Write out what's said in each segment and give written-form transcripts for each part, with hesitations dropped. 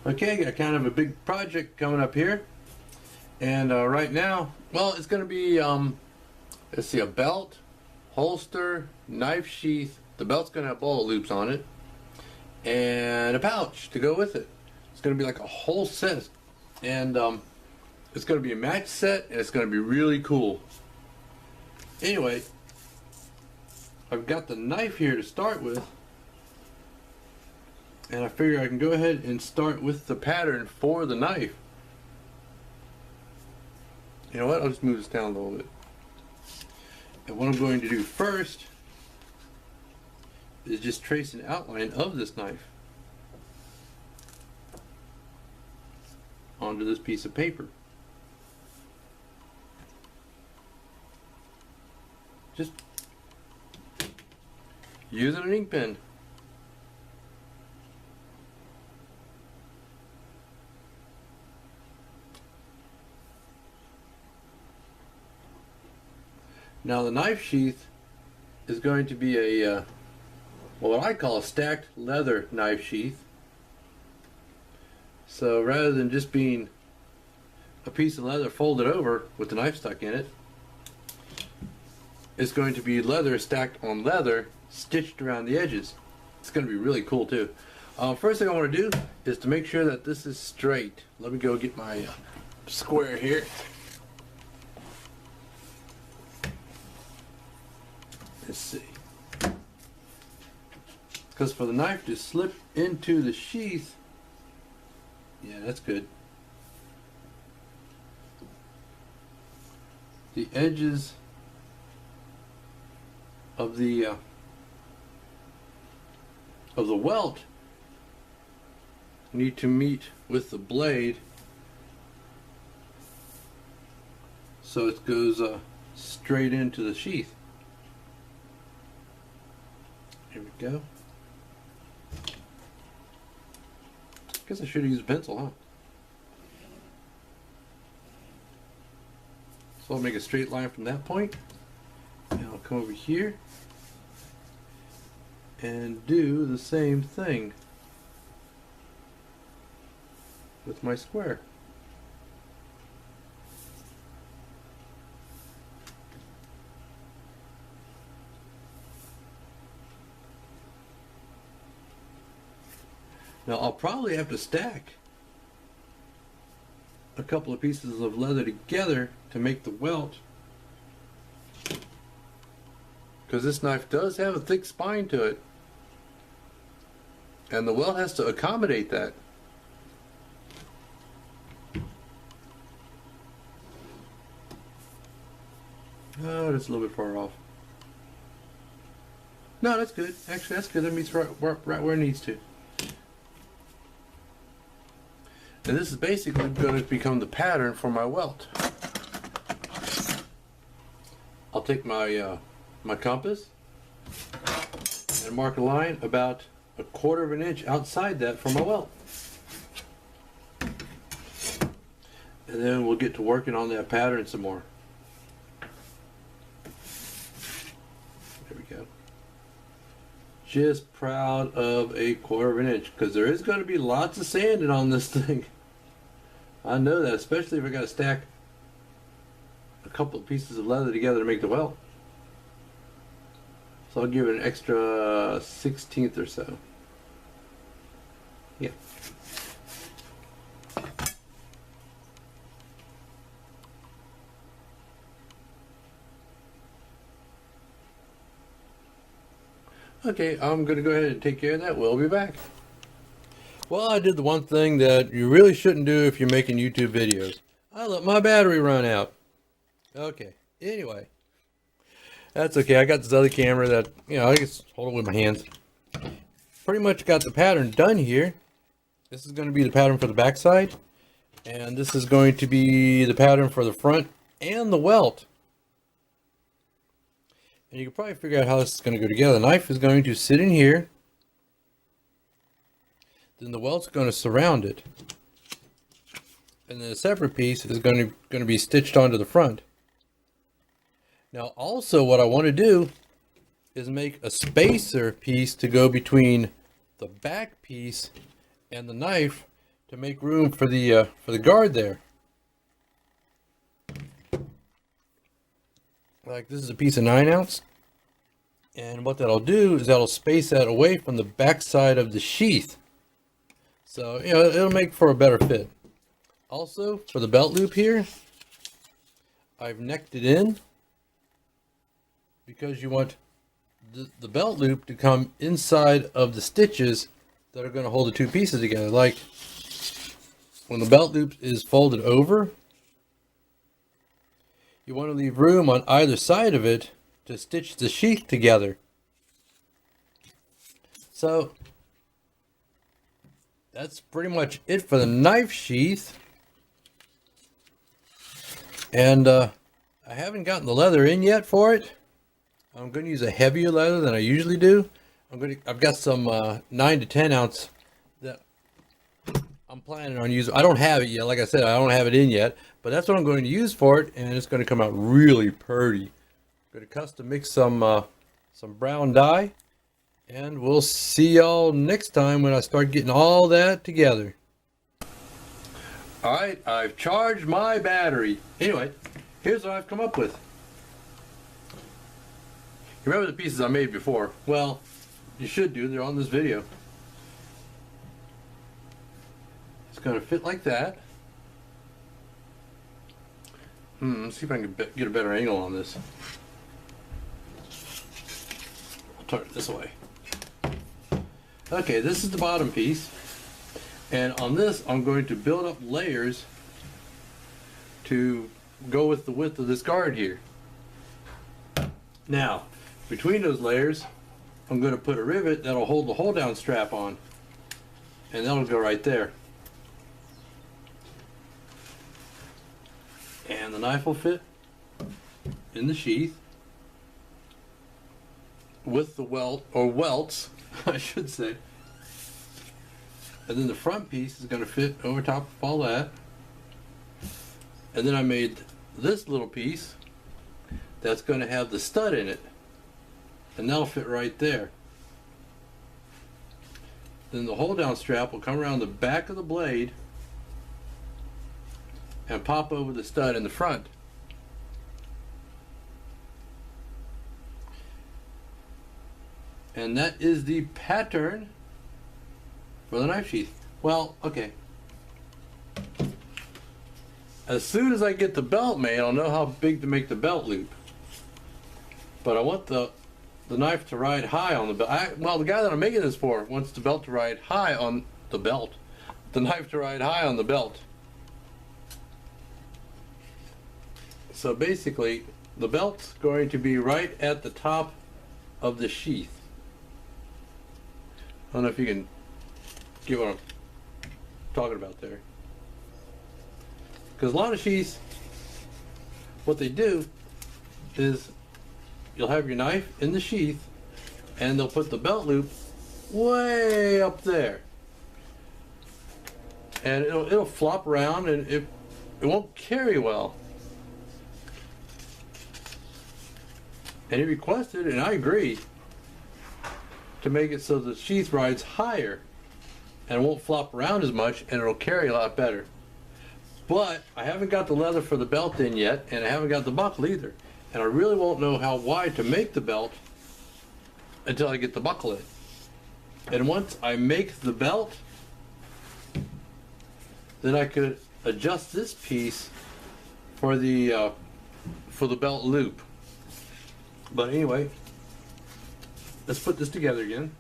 Okay, got kind of a big project coming up here, and right now, well, it's going to be let's see, a belt, holster, knife sheath. The belt's going to have bullet loops on it, and a pouch to go with it. It's going to be like a whole set, and it's going to be a match set, and it's going to be really cool. Anyway, I've got the knife here to start with. And I figure I can go ahead and start with the pattern for the knife. You know what? I'll just move this down a little bit. And what I'm going to do first is just trace an outline of this knife onto this piece of paper. Just using an ink pen. Now the knife sheath is going to be a what I call a stacked leather knife sheath. So rather than just being a piece of leather folded over with the knife stuck in it, it's going to be leather stacked on leather, stitched around the edges. It's going to be really cool too. First thing I want to do is to make sure that this is straight. Let me go get my square here. Let's see. Because for the knife to slip into the sheath, yeah, that's good. The edges of the welt need to meet with the blade, so it goes straight into the sheath. Here we go. Guess I should have used a pencil, huh? So I'll make a straight line from that point. And I'll come over here and do the same thing with my square. Now I'll probably have to stack a couple of pieces of leather together to make the welt, because this knife does have a thick spine to it, and the welt has to accommodate that. Oh, that's a little bit far off. No, that's good. Actually, that's good. That meets right where it needs to. And this is basically going to become the pattern for my welt. I'll take my my compass and mark a line about 1/4 of an inch outside that for my welt. And then we'll get to working on that pattern some more. There we go. Just proud of 1/4 of an inch, because there is going to be lots of sanding on this thing. I know that, especially if I got to stack a couple of pieces of leather together to make the welt. So I'll give it an extra 1/16 or so. Yeah. Okay, I'm going to go ahead and take care of that. We'll be back. Well, I did the one thing that you really shouldn't do if you're making YouTube videos. I let my battery run out. Okay, anyway. That's okay. I got this other camera that, I just hold it with my hands. Pretty much got the pattern done here. This is going to be the pattern for the back side. And this is going to be the pattern for the front and the welt. And you can probably figure out how this is going to go together. The knife is going to sit in here. Then the welt's going to surround it. And then a separate piece is going to be stitched onto the front. Now also what I want to do is make a spacer piece to go between the back piece and the knife to make room for the guard there. Like this is a piece of 9 ounce, and what that'll do is that'll space that away from the back side of the sheath. So, you know, it'll make for a better fit. Also, for the belt loop here, I've necked it in because you want the belt loop to come inside of the stitches that are going to hold the two pieces together. Like when the belt loop is folded over, you want to leave room on either side of it to stitch the sheath together. So that's pretty much it for the knife sheath. And I haven't gotten the leather in yet for it. I'm going to use a heavier leather than I usually do. I've got some 9 to 10 ounce that I'm planning on using. I don't have it yet. Like I said, I don't have it in yet, but that's what I'm going to use for it, and it's going to come out really pretty. I'm going to custom mix some brown dye, and we'll see y'all next time when I start getting all that together. All right, I've charged my battery. Anyway, here's what I've come up with. You remember the pieces I made before? Well, you should do. They're on this video. It's going to fit like that. Let's see if I can get a better angle on this. I'll turn it this way. Okay, this is the bottom piece. And on this, I'm going to build up layers to go with the width of this guard here. Now, between those layers, I'm going to put a rivet that'll hold the hold down strap on. And that'll go right there. And the knife will fit in the sheath with the welt, or welts, I should say. And then the front piece is going to fit over top of all that. And then I made this little piece that's going to have the stud in it. And that'll fit right there. Then the hold down strap will come around the back of the blade and pop over the stud in the front. And that is the pattern for the knife sheath. Well, okay. As soon as I get the belt made, I'll know how big to make the belt loop. But I want the knife to ride high on the belt. Well, the guy that I'm making this for wants the belt to ride high on the belt. The knife to ride high on the belt. So basically, the belt's going to be right at the top of the sheath. I don't know if you can get what I'm talking about there. Because a lot of sheaths, what they do is you'll have your knife in the sheath and they'll put the belt loop way up there. And it'll flop around and it won't carry well. And he requested, and I agree, to make it so the sheath rides higher and it won't flop around as much and it'll carry a lot better. But I haven't got the leather for the belt in yet, and I haven't got the buckle either. And I really won't know how wide to make the belt until I get the buckle in. And once I make the belt, then I could adjust this piece for the belt loop. But anyway, let's put this together again.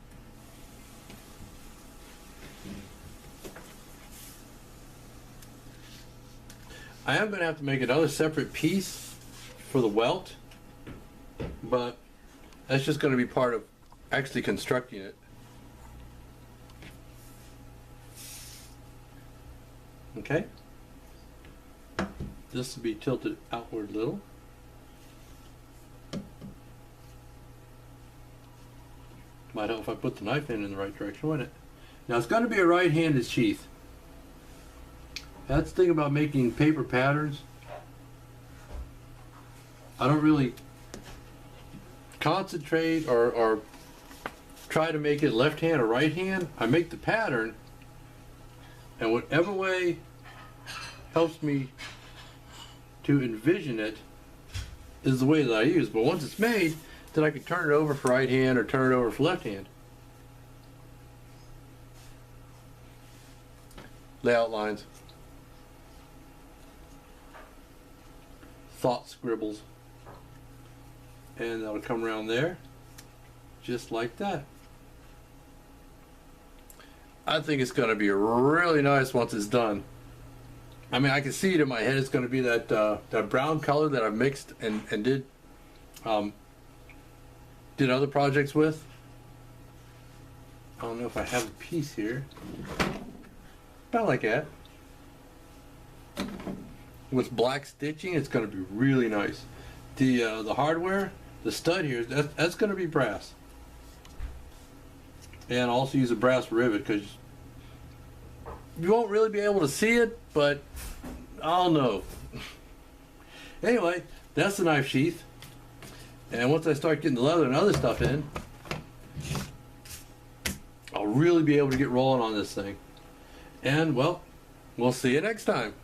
I am going to have to make another separate piece for the welt, but that's just going to be part of actually constructing it. Okay? This will be tilted outward a little. Might help if I put the knife in the right direction, wouldn't it? Now it's going to be a right-handed sheath. That's the thing about making paper patterns. I don't really concentrate or try to make it left hand or right hand. I make the pattern And whatever way helps me to envision it is the way that I use. But once it's made, then I can turn it over for right hand or turn it over for left hand. Layout lines. Thought scribbles. And that'll come around there. Just like that. I think it's going to be really nice once it's done. I mean, I can see it in my head. It's going to be that that brown color that I've mixed and did other projects with. I don't know if I have a piece here. About like that. With black stitching, it's going to be really nice. The hardware, the stud here, that's going to be brass. And I'll also use a brass rivet because you won't really be able to see it, but I'll know. Anyway, that's the knife sheath. And once I start getting the leather and other stuff in, I'll really be able to get rolling on this thing. And, well, we'll see you next time.